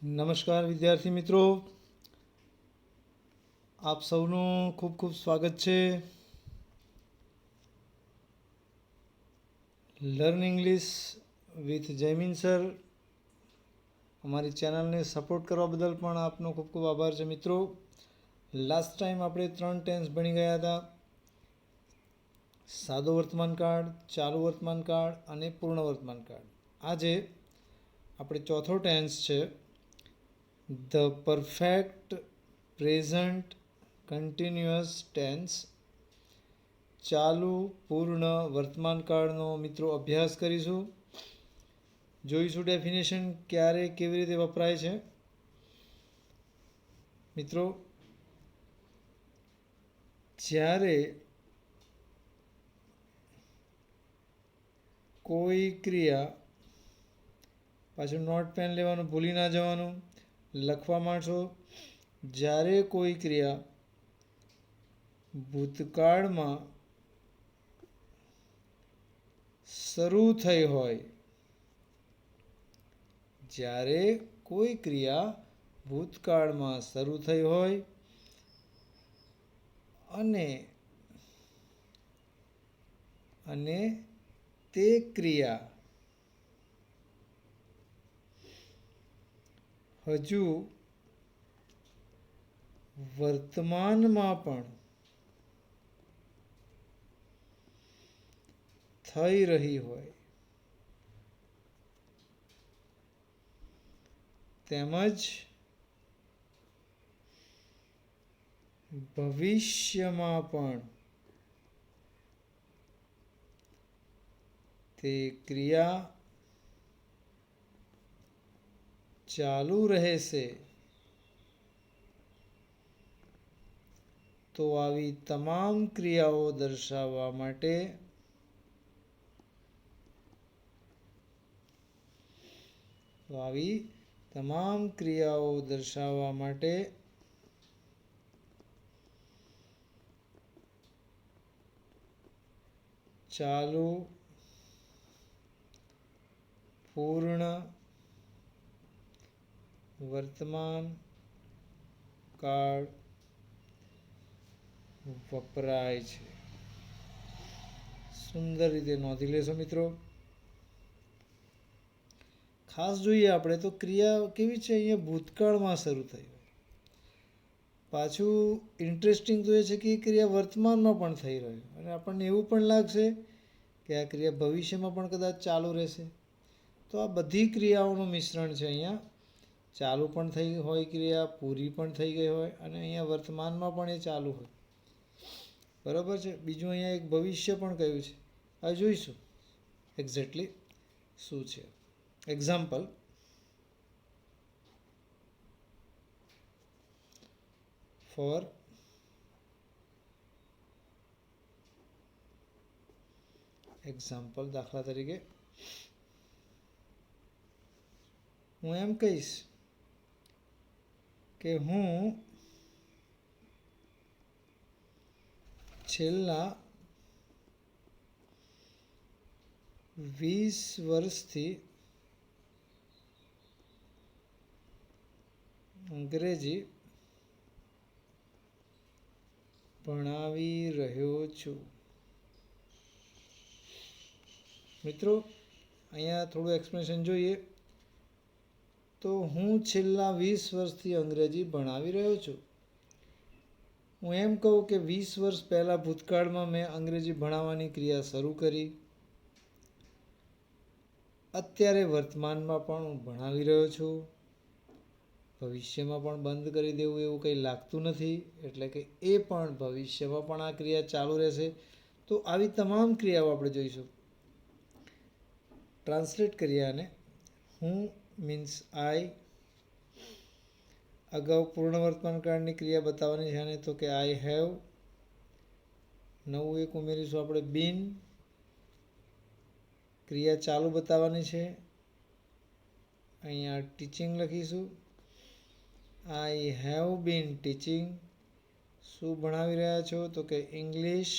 નમસ્કાર વિદ્યાર્થી મિત્રો, આપ સૌનું ખૂબ ખૂબ સ્વાગત છે. Learn English with Jaymin sir અમારી ચેનલને સપોર્ટ કરવા બદલ પણ આપનો ખૂબ ખૂબ આભાર છે. મિત્રો, લાસ્ટ ટાઈમ આપણે 3 ટેન્સ ભણી ગયા હતા: સાદો વર્તમાનકાળ, ચાલુ વર્તમાનકાળ અને પૂર્ણ વર્તમાનકાળ. આજે આપણે ચોથો ટેન્સ છે, the perfect present continuous tense. ચાલુ પૂર્ણ વર્તમાનકાળનો મિત્રો અભ્યાસ કરીશું. જોઈશું ડેફિનેશન ક્યારે કેવી રીતે વપરાય છે. મિત્રો, જ્યારે કોઈ ક્રિયા, પાછું નોટ પેન લેવાનું ભૂલી ના જવાનું, લખવા માંડશો. જ્યારે કોઈ ક્રિયા ભૂતકાળમાં શરૂ થઈ હોય, જ્યારે કોઈ ક્રિયા ભૂતકાળમાં શરૂ થઈ હોય અને તે ક્રિયા હજુ વર્તમાનમાં પણ થઈ રહી હોય, તેમજ ભવિષ્યમાં પણ તે ક્રિયા ચાલુ રહેશે, તો આવી તમામ ક્રિયાઓ દર્શાવવા માટે ચાલુ પૂર્ણ વર્તમાન કાળ વપરાય છે. સુંદર રીતે નોંધી લેશો મિત્રો. ખાસ જોઈએ આપણે તો ક્રિયા કેવી છે, અહીંયા ભૂતકાળમાં શરૂ થઈ હોય. પાછું ઇન્ટરેસ્ટિંગ તો એ છે કે એ ક્રિયા વર્તમાનમાં પણ થઈ રહ્યું, અને આપણને એવું પણ લાગશે કે આ ક્રિયા ભવિષ્યમાં પણ કદાચ ચાલુ રહેશે. તો આ બધી ક્રિયાઓનું મિશ્રણ છે. અહીંયા ચાલુ પણ થઈ હોય ક્રિયા, પૂરી પણ થઈ ગઈ હોય, અને અહીંયા વર્તમાનમાં પણ એ ચાલુ હોય. બરાબર છે. બીજું અહીંયા એક ભવિષ્ય પણ કહ્યું છે. હવે જોઈશું એક્ઝેક્ટલી શું છે. એક્ઝામ્પલ: ફોર એક્ઝામ્પલ, દાખલા તરીકે હું એમ કહીશ કે હું છેલ્લા 20 વર્ષથી અંગ્રેજી ભણાવી રહ્યો છું. મિત્રો, અહીંયા થોડું એક્સપ્લેનેશન જોઈએ તો હું છેલ્લા 20 વર્ષથી અંગ્રેજી ભણાવી રહ્યો છું. હું એમ કહું કે 20 વર્ષ પહેલાં ભૂતકાળમાં મેં અંગ્રેજી ભણાવવાની ક્રિયા શરૂ કરી. અત્યારે વર્તમાનમાં પણ હું ભણાવી રહ્યો છું. ભવિષ્યમાં પણ બંધ કરી દેવું એવું કંઈ લાગતું નથી, એટલે કે એ પણ ભવિષ્યમાં પણ આ ક્રિયા ચાલુ રહેશે. તો આવી તમામ ક્રિયાઓ આપણે જોઈશું. ટ્રાન્સલેટ કરીએ આને. હું મીન્સ આઈ. અગાઉ પૂર્ણ વર્તમાનકાળની ક્રિયા બતાવવાની છે, તો કે આઈ હેવ. નવું એક ઉમેરીશું આપણે, બીન. ક્રિયા ચાલુ બતાવવાની છે, અહીંયા ટીચિંગ લખીશું. આઈ હેવ બીન ટીચિંગ. શું ભણાવી રહ્યા છો, તો કે ઇંગ્લિશ.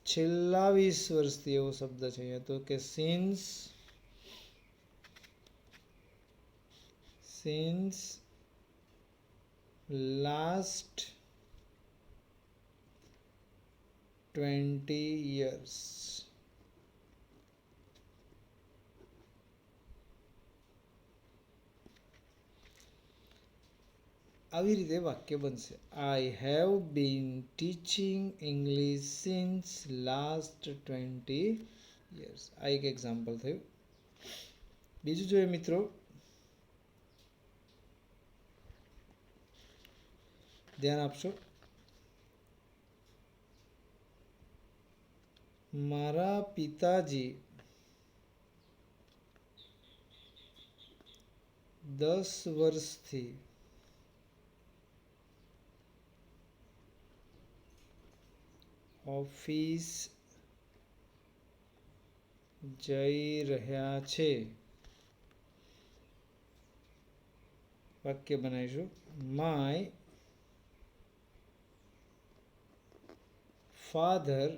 છેલ્લા 20 વર્ષથી એવો શબ્દ છે અહીંયા, તો કે સિન્સ સિન્સ લાસ્ટ 20 years. આવી રીતે વાક્ય બનશે. આઈ have bin teaching English since last 20 years. આ એક એક્ઝામ્પલ થયું. બીજું જોઈએ મિત્રો, ધ્યાન આપશો. મારા પિતાજી 10 વર્ષથી ઓફિસ જઈ રહ્યા છે. વાક્ય બનાવીશું. માય ફાધર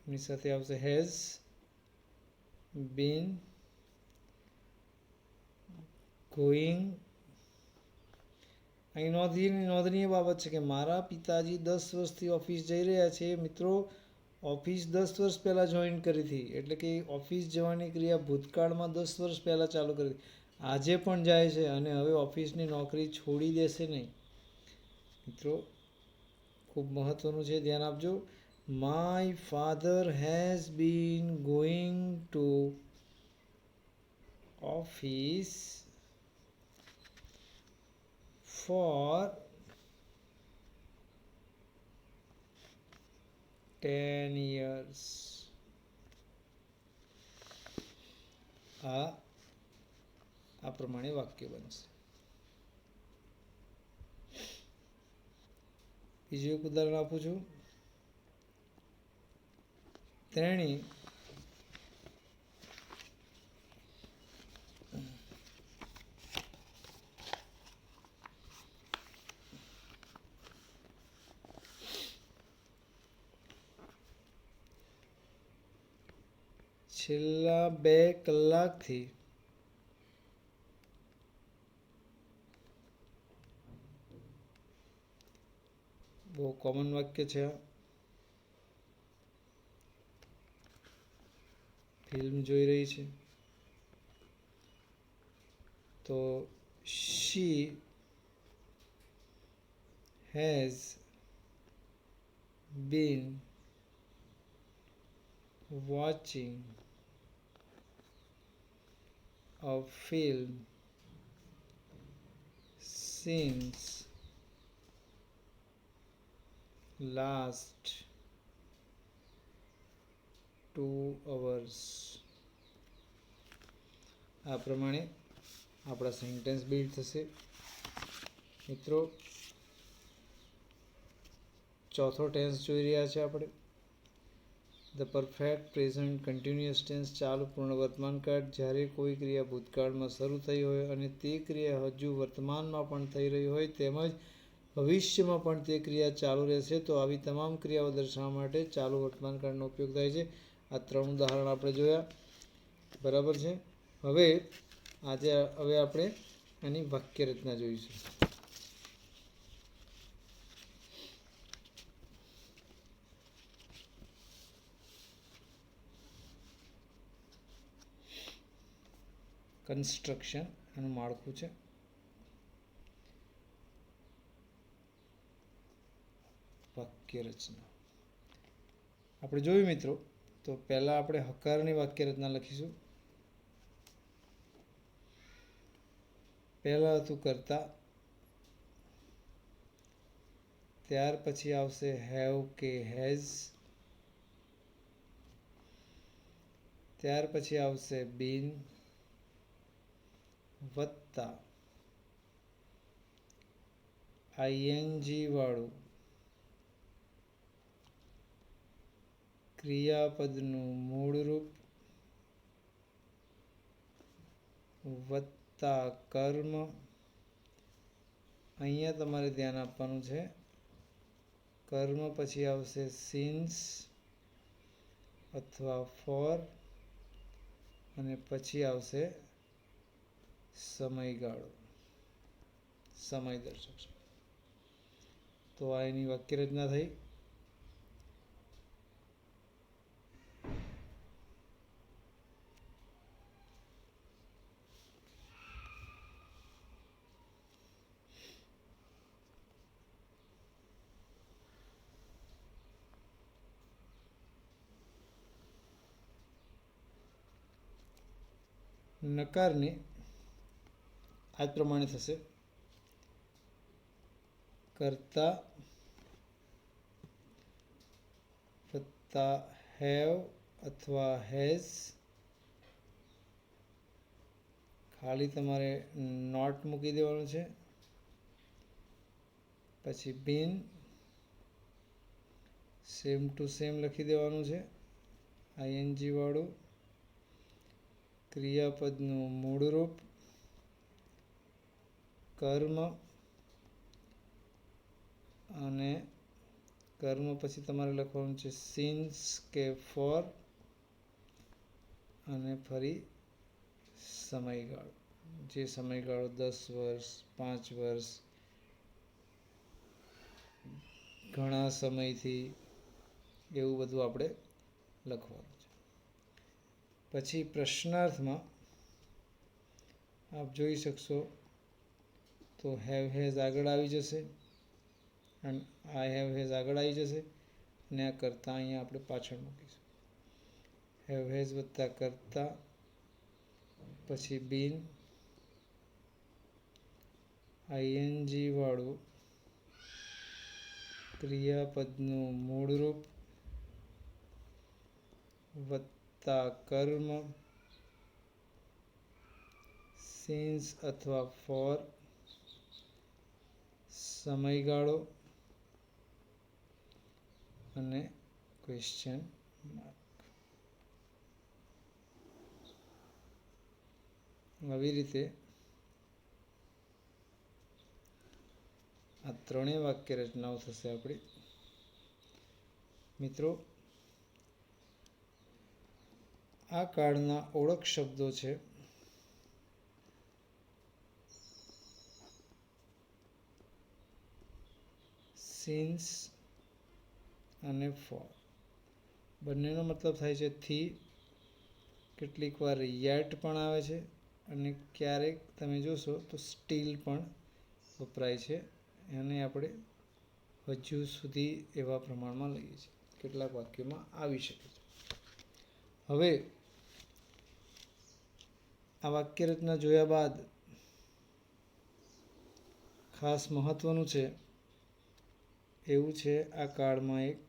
ની સાથે આવશે હેઝ બીન ગોઈંગ. અહીં નોંધનીય બાબત છે કે મારા પિતાજી 10 વર્ષથી ઓફિસ જઈ રહ્યા છે. મિત્રો, ઓફિસ 10 વર્ષ પહેલાં જોઈન કરી હતી, એટલે કે ઓફિસ જવાની ક્રિયા ભૂતકાળમાં 10 વર્ષ પહેલાં ચાલુ કરી. આજે પણ જાય છે અને હવે ઓફિસની નોકરી છોડી દેશે નહીં. મિત્રો, ખૂબ મહત્વનું છે, ધ્યાન આપજો. My father has been going to office for 10 years. આ પ્રમાણે વાક્ય બનશે. બીજું એક ઉદાહરણ આપું છું. તેણી છેલ્લા 2 કલાકથી બહુ કોમન વાક્ય છે. ફિલ્મ જોઈ રહી છે તો she has been watching a film since last 2 hours. આ પ્રમાણે આપણા સેન્ટેન્સ બિલ્ડ થશે. મિત્રો, ચોથો ટેન્સ જોઈ રહ્યા છે આપણે. The perfect present continuous tense, ચાલુ પૂર્ણ વર્તમાનકાળ. જ્યારે કોઈ ક્રિયા ભૂતકાળમાં શરૂ થઈ હોય અને તે ક્રિયા હજુ વર્તમાનમાં પણ થઈ રહી હોય તેમજ ભવિષ્યમાં પણ તે ક્રિયા ચાલુ રહેશે, તો આવી તમામ ક્રિયાઓ દર્શાવવા માટે ચાલુ વર્તમાનકાળનો ઉપયોગ થાય છે. આ 3 ઉદાહરણ આપણે જોયા, બરાબર છે. હવે આપણે આની વાક્ય રચના જોઈશું. કન્સ્ટ્રક્શન એનું માળખું છે. વાક્ય રચના આપણે જોયું મિત્રો. તો પહેલા આપણે હકારની વાક્ય રચના લખીશું. પહેલા હતું કર્તા, ત્યાર પછી આવશે હેવ કે હેઝ, ત્યાર પછી આવશે બીન વત્તા આઈએનજી વાળું ક્રિયાપદનું મૂળ રૂપ વત્તા કર્મ. અહીંયા તમારે ધ્યાન આપવાનું છે, કર્મ પછી આવશે સિન્સ અથવા ફોર અને પછી આવશે સમયગાળો, સમય દર્શક છે. તો આ એની વાક્યરચના થઈ. નકારની આ પ્રમાણે થશે. કર્તા વત્તા હેવ અથવા હેઝ, ખાલી તમારે નોટ મૂકી દેવાનું છે. પછી બીન સેમ ટુ સેમ લખી દેવાનું છે, આઈએનજી વાળું. ક્રિયાપદનું મૂળ રૂપ, કર્મ, અને કર્મ પછી તમારે લખવાનું છે સિન્સ કે ફોર, અને ફરી સમયગાળો. જે સમયગાળો 10 વર્ષ, 5 વર્ષ, ઘણા સમયથી, એવું બધું આપણે લખવાનું છે. પછી પ્રશ્નાર્થમાં આપ જોઈ શકશો તો હેવ હેઝ આગળ આવી જશે, અને આઈ હેવ હેઝ આગળ આવી જશે, અને આ કરતા અહીંયા આપણે પાછળ મૂકીશું. હેવ હેઝ વત્તા કરતા, પછી બીન, આઈએનજી વાળું ક્રિયાપદનું મૂળ રૂપ વત્તા કર્મ, સિન્સ અથવા ફોર, સમયગાળો, અને ક્વેશ્ચન માર્ક. આવી રીતે આ ત્રણેય વાક્ય રચનાઓ થશે આપણી. મિત્રો, આ કાળના ઓળખ શબ્દો છે સિન્સ અને ફોર. બંનેનો મતલબ થાય છે થી, કેટલીક વાર યેટ પણ આવે છે, અને ક્યારેક તમે જોશો તો સ્ટીલ પણ વપરાય છે. એને આપણે હજુ સુધી એવા પ્રમાણમાં લઈએ છીએ, કેટલાક વાક્યોમાં આવી શકે છે. હવે આ વાક્ય રચના જોયા બાદ ખાસ મહત્વનું છે એવું છે, આ કાળમાં એક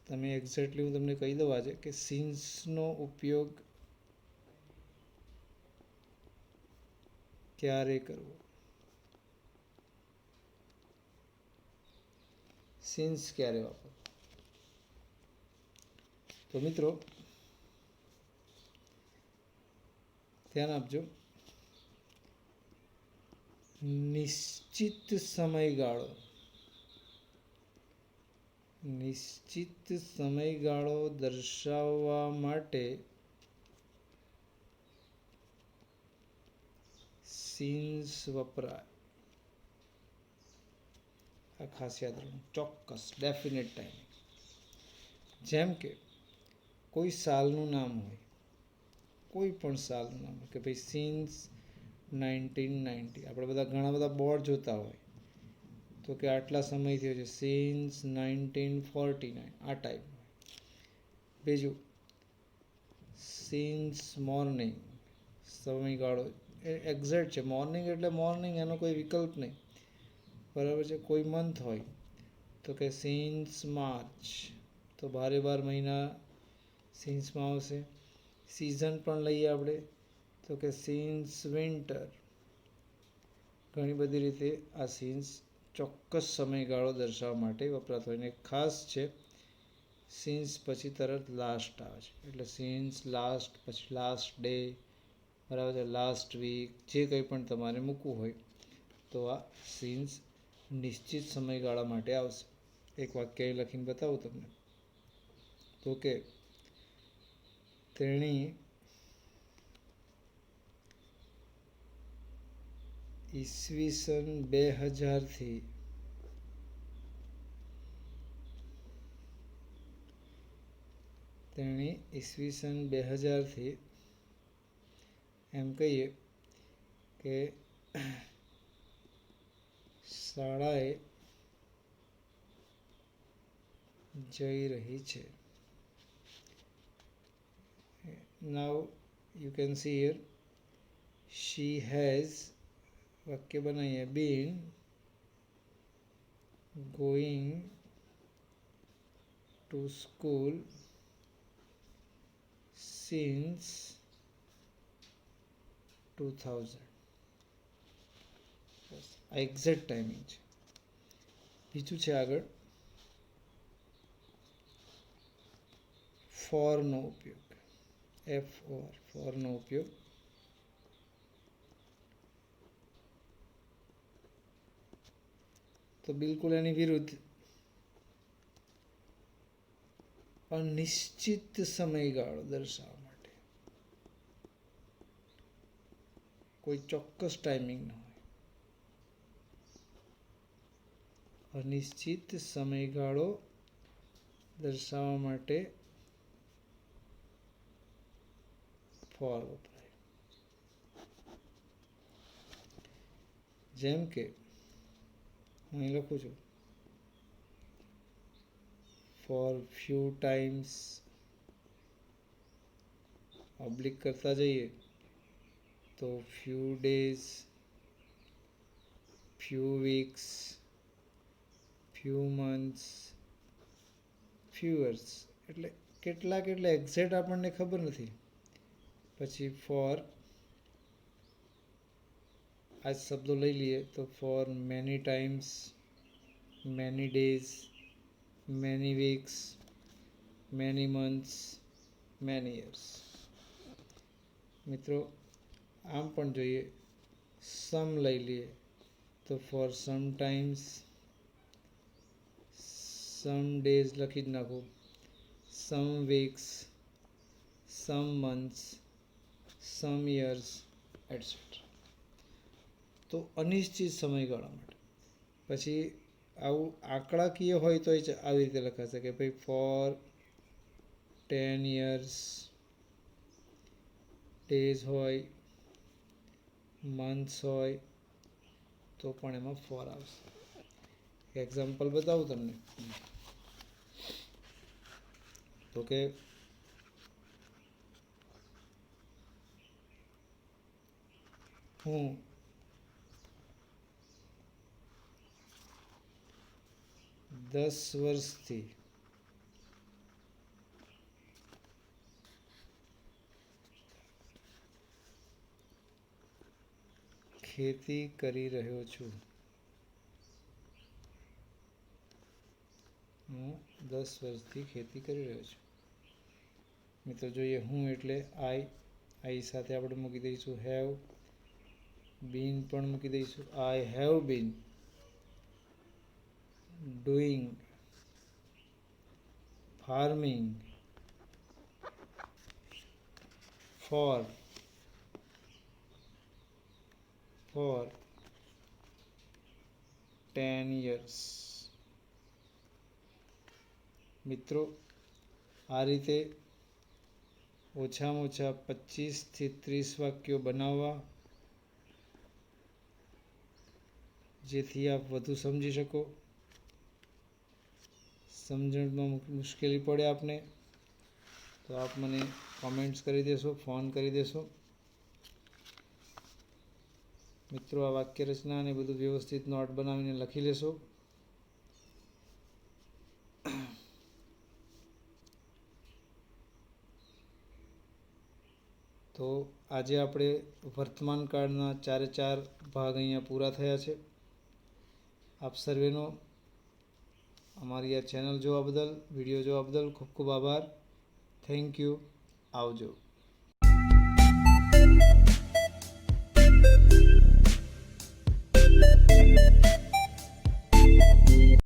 તમે એક્ઝેક્ટલી હું તમને કહી દઉં આજે કે સિન્સનો ઉપયોગ ક્યારે કરવો, સિન્સ ક્યારે વાપરવો. તો મિત્રો ધ્યાન આપજો. નિશ્ચિત સમયગાળો, નિશ્ચિત સમયગાળો દર્શાવવા માટે સિન્સ વપરાય. આ ખાસ યાદ રાખવું. ચોક્કસ, ડેફિનેટ ટાઈમ. જેમ કે કોઈ સાલનું નામ હોય, કોઈ પણ સાલનું નામ હોય, કે ભાઈ સિન્સ 1990. આપણે બધા ઘણા બધા બોર્ડ જોતા હોય તો કે આટલા સમય થયો છે, સિન્સ 1949, આ ટાઈપ. બીજું સિન્સ મોર્નિંગ, સમયગાળો એક્ઝેક્ટ છે. મોર્નિંગ એટલે મોર્નિંગ, એનો કોઈ વિકલ્પ નહીં, બરાબર છે. કોઈ મંથ હોય તો કે સિન્સ માર્ચ, તો 12 મહિના સિન્સમાં આવશે. સિઝન પણ લઈએ આપણે તો કે સિન્સ વિન્ટર. ઘણી બધી રીતે આ સિન્સ ચોક્કસ સમયગાળો દર્શાવવા માટે વપરાતો હોય. ને ખાસ છે સિન્સ પછી તરત લાસ્ટ આવે છે, એટલે સિન્સ લાસ્ટ, પછી લાસ્ટ ડે, બરાબર છે, લાસ્ટ વીક, જે કંઈ પણ તમારે મૂકવું હોય તો આ સિન્સ નિશ્ચિત સમયગાળા માટે આવશે. એક વાક્ય લખીને બતાવું તમને તો કે તેણી ઈસવીસન 2000 તેણે ઈસવીસન 2000 એમ કહીએ કે શાળાએ જઈ રહી છે. Now you can see here she has વાક્ય બનાવીએ been going to school since 2000. આ એક્ઝેક્ટ ટાઈમિંગ છે. બીજું છે આગળ ફોર નો ઉપયોગ, ફોર નો ઉપયોગ. તો બિલકુલ એની વિરુદ્ધ અનિશ્ચિત સમયગાળો દર્શાવવા માટે, કોઈ ચોક્કસ ટાઈમિંગ ન હોય, અનિશ્ચિત સમયગાળો દર્શાવવા માટે ફોર વપરાય. જેમ કે હું અહીં લખું છું ફોર ફ્યુ ટાઈમ્સ, ઓબ્લિક કરતા જઈએ તો few days, few weeks, few months, few years. એટલે કેટલાક એટલે એક્ઝેક્ટ આપણને ખબર નથી. પછી ફોર આ શબ્દો લઈ લઈએ તો for many times, many days, many weeks, many months, many years. મિત્રો આમ પણ જોઈએ, સમ લઈ લઈએ તો for some times, some days લખી જ નાખું, some weeks, some months, some years etcetera. તો અનિશ્ચિત સમયગાળા માટે. પછી આવું આંકડાકીય હોય તો આવી રીતે લખાશે કે ભાઈ ફોર 10 years, ડેઝ હોય, મંથ્સ હોય તો પણ એમાં ફોર આવશે. એક્ઝામ્પલ બતાવું તમને. તો કે હું દસ વર્ષથી ખેતી કરી રહ્યો છું. હું 10 વર્ષથી ખેતી કરી રહ્યો છું. મિત્રો જોઈએ હું એટલે આઈ સાથે આપણે મૂકી દઈશું હેવ, બીન પણ મૂકી દઈશું. I have been doing farming for 10 years. મિત્રો આ રીતે ઓછામાં ઓછા 25 થી 30 વાક્યો બનાવવા, જેથી આપ વધુ સમજી શકો. સમજણમાં મુશ્કેલી પડે આપને તો આપ મને કોમેન્ટ્સ કરી દેશો, ફોન કરી દેશો. મિત્રો આ વાક્ય રચના અને બધું વ્યવસ્થિત નોટ બનાવીને લખી લેશો. તો આજે આપણે વર્તમાન કાળના 4 ભાગ અહીંયા પૂરા થયા છે. આપ સર્વેનો અમારી આ ચેનલ જોવા બદલ, વિડીયો જોવા બદલ ખૂબ ખૂબ આભાર. Thank you. આવજો.